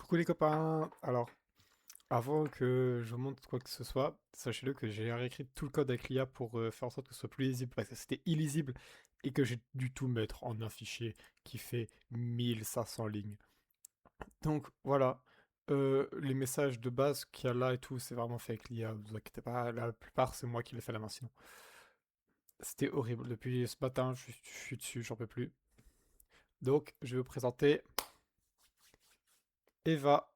Coucou les copains! Alors, avant que je vous montre quoi que ce soit, sachez-le que j'ai réécrit tout le code avec l'IA pour faire en sorte que ce soit plus lisible parce que c'était illisible et que j'ai dû tout mettre en un fichier qui fait 1500 lignes. Donc voilà, les messages de base qu'il y a là et tout, c'est vraiment fait avec l'IA, vous inquiétez pas, la plupart c'est moi qui l'ai fait la main sinon. C'était horrible, depuis ce matin je suis dessus, j'en peux plus. Donc je vais vous présenter Eva.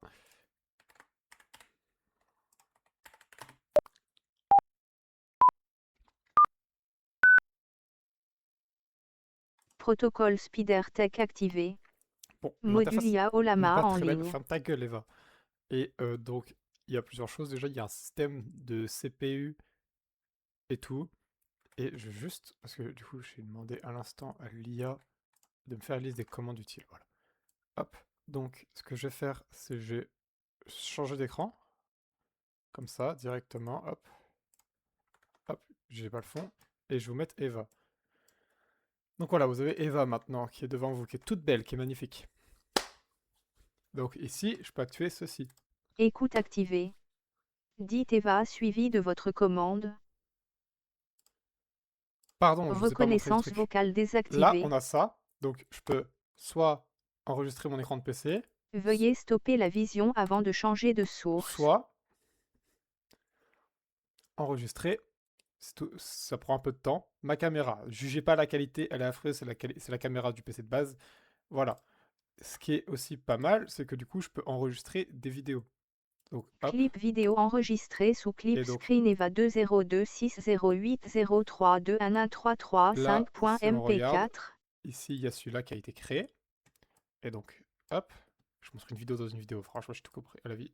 Protocole SpiderTech activé. Bon, Module l'interface IA n'est Ollama pas en très belle, ligne. ferme ta gueule Eva. Et donc, il y a plusieurs choses. Déjà, il y a un système de CPU et tout. Et je juste, parce que du coup, j'ai demandé à l'instant à l'IA de me faire la liste des commandes utiles. Voilà. Hop. Donc, ce que je vais faire, c'est je vais changer d'écran. Comme ça, directement. Hop. Hop. J'ai pas le fond. Et je vais vous mettre Eva. Donc voilà, vous avez Eva maintenant, qui est devant vous, qui est toute belle, qui est magnifique. Donc ici, je peux activer ceci. Écoute activée. Dites Eva suivi de votre commande. Pardon, je vous ai pas montré le Reconnaissance truc. vocale Là, désactivée. on a ça. Donc, je peux soit enregistrer mon écran de PC, Veuillez stopper la vision avant de changer de source. soit enregistrer. Ça prend un peu de temps. Ma caméra, jugez pas la qualité, elle est affreuse, c'est la caméra du PC de base. Voilà. Ce qui est aussi pas mal, c'est que du coup, je peux enregistrer des vidéos. Donc, hop. Clip vidéo enregistré sous Et clip donc, screen Eva 202608032113335. là, si on regarde, MP4. ici, il y a celui-là qui a été créé. Et donc, hop. Je montre une vidéo dans une vidéo. Franchement, j'ai tout compris à la vie.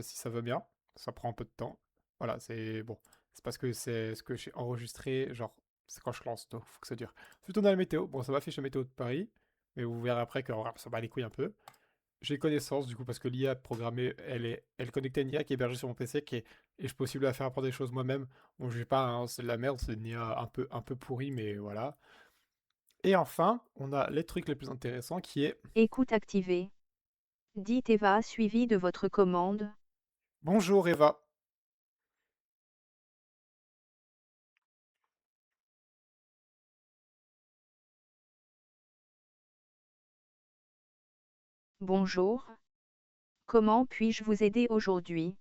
Si ça va bien, ça prend un peu de temps. Voilà, c'est bon. C'est parce que c'est ce que j'ai enregistré, genre, c'est quand je lance, donc faut que ça dure. Ensuite, on a la météo. Bon, ça m'affiche la météo de Paris, mais vous verrez après que ça bat les couilles un peu. J'ai connaissance, du coup, parce que l'IA programmée, elle connectée à une IA qui est hébergée sur mon PC, et je peux aussi la faire apprendre des choses moi-même. Bon, je vais pas, hein, c'est de la merde, c'est une IA un peu pourrie, mais voilà. Et enfin, on a les trucs les plus intéressants qui est Écoute activée. Dites Eva suivi de votre commande. Bonjour Eva. Bonjour. Comment puis-je vous aider aujourd'hui?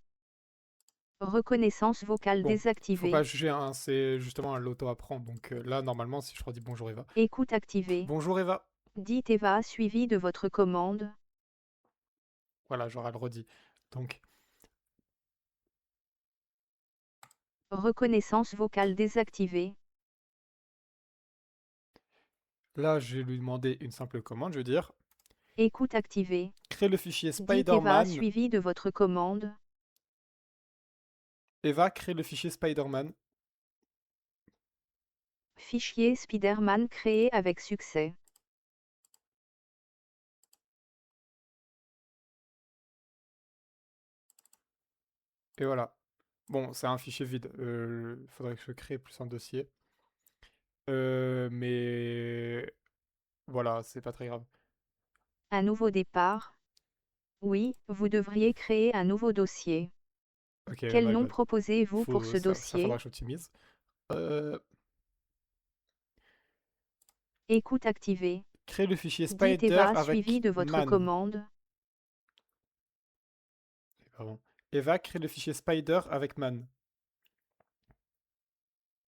Reconnaissance vocale Bon, faut pas désactivée. juger, hein, c'est justement un l'auto-apprend. Donc là, normalement, si je redis bonjour Eva. Écoute activée. Bonjour Eva. Dites Eva suivi de votre commande. Voilà, genre elle redit. Donc Reconnaissance vocale désactivée. là, je vais lui demander une simple commande. Je vais dire Écoute activée. crée le fichier Dites Eva Spider-Man. suivi de votre commande. Eva, crée le fichier Spider-Man. Fichier Spider-Man créé avec succès. Et voilà. Bon, c'est un fichier vide. Il faudrait que je crée plus un dossier. Mais voilà, c'est pas très grave. Un nouveau départ. Oui, vous devriez créer un nouveau dossier. Ok, Quel my nom bad. proposez-vous pour ce Ça faudra dossier? que j'optimise. Euh, Écoute activée. Crée le fichier Dites Spider Eva suivi avec de votre man. commande. Pardon. Eva, crée le fichier Spider avec man.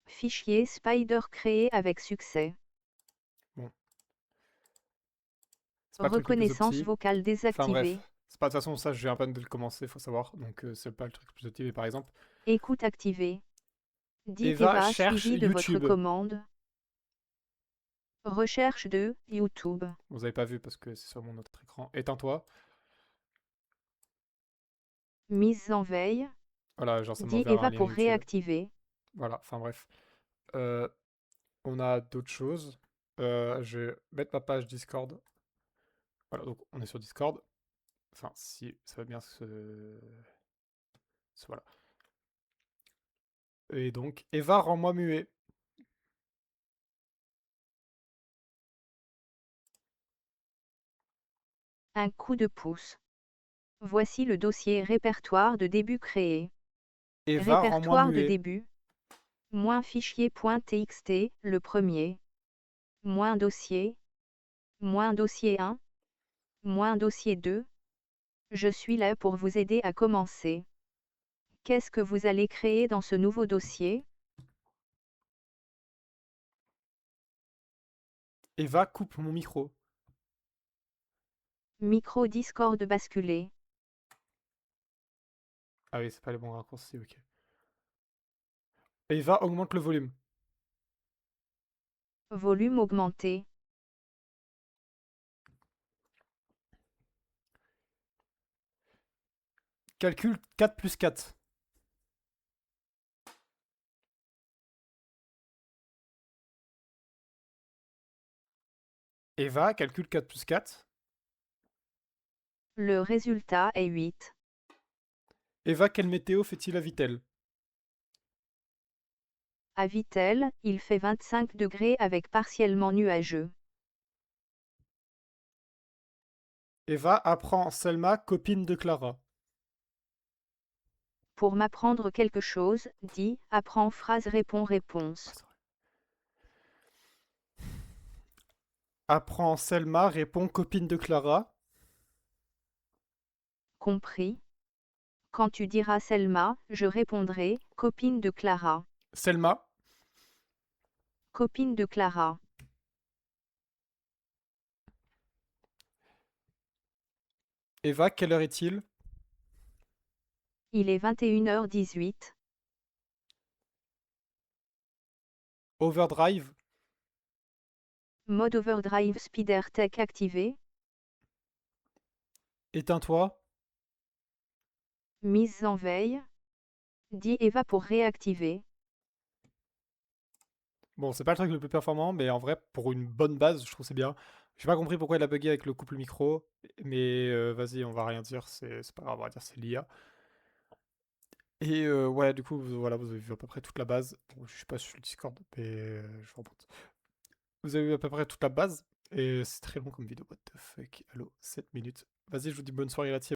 Fichier Spider créé avec succès. Bon, c'est pas le truc le plus Reconnaissance opti. vocale Enfin désactivée. bref, c'est pas de toute façon ça, je viens à peine de le commencer, faut savoir. Donc c'est pas le truc le plus opti, mais par exemple, Écoute activée. Dites Eva Eva cherche suivi de votre YouTube. commande. Recherche de YouTube. Vous avez pas vu parce que c'est sur mon autre écran. Éteins-toi. Mise en veille. Voilà, genre ça m'a Dit ouvert un Eva lien pour YouTube. réactiver. Voilà, enfin bref. Euh, on a d'autres choses. Je vais mettre ma page Discord. Voilà, donc on est sur Discord. Enfin, si ça va bien voilà. Et donc, Eva, rends-moi muet. Un coup de pouce. Voici le dossier répertoire de début créé. Eva, rends-moi Répertoire de muet. début. Moins fichier.txt, le premier. Moins dossier. Moins dossier 1. Moins dossier 2. Je suis là pour vous aider à commencer. Qu'est-ce que vous allez créer dans ce nouveau dossier? Eva, coupe mon micro. Micro Discord basculé. Ah oui, c'est pas les bons raccourcis, ok. Eva, augmente le volume. Volume augmenté. Calcule 4 plus 4. Eva, calcule 4 plus 4. Le résultat est 8. Eva, quelle météo fait-il à Vittel? À Vittel, il fait 25 degrés avec partiellement nuageux. Eva, apprend Selma, copine de Clara. Pour m'apprendre quelque chose, dis, apprends phrase Ah, réponse. c'est vrai. Apprend Selma, répond copine de Clara. Compris? Quand tu diras Selma, je répondrai, copine de Clara. Selma. Copine de Clara. Eva, quelle heure est-il? Il est 21h18. Overdrive. Mode Overdrive Speeder Tech activé. Éteins-toi. Mise en veille. Dis Eva pour réactiver. Bon, c'est pas le truc le plus performant, mais en vrai, pour une bonne base, je trouve c'est bien. J'ai pas compris pourquoi il a bugué avec le couple micro, mais vas-y, on va rien dire, c'est pas grave, on va dire c'est l'IA. Et ouais, du coup, voilà, vous avez vu à peu près toute la base. Bon, je suis pas sur le Discord, mais je remonte. Vous avez vu à peu près toute la base, et c'est très long comme vidéo, what the fuck. Allô, 7 minutes. Vas-y, je vous dis bonne soirée là-dessus.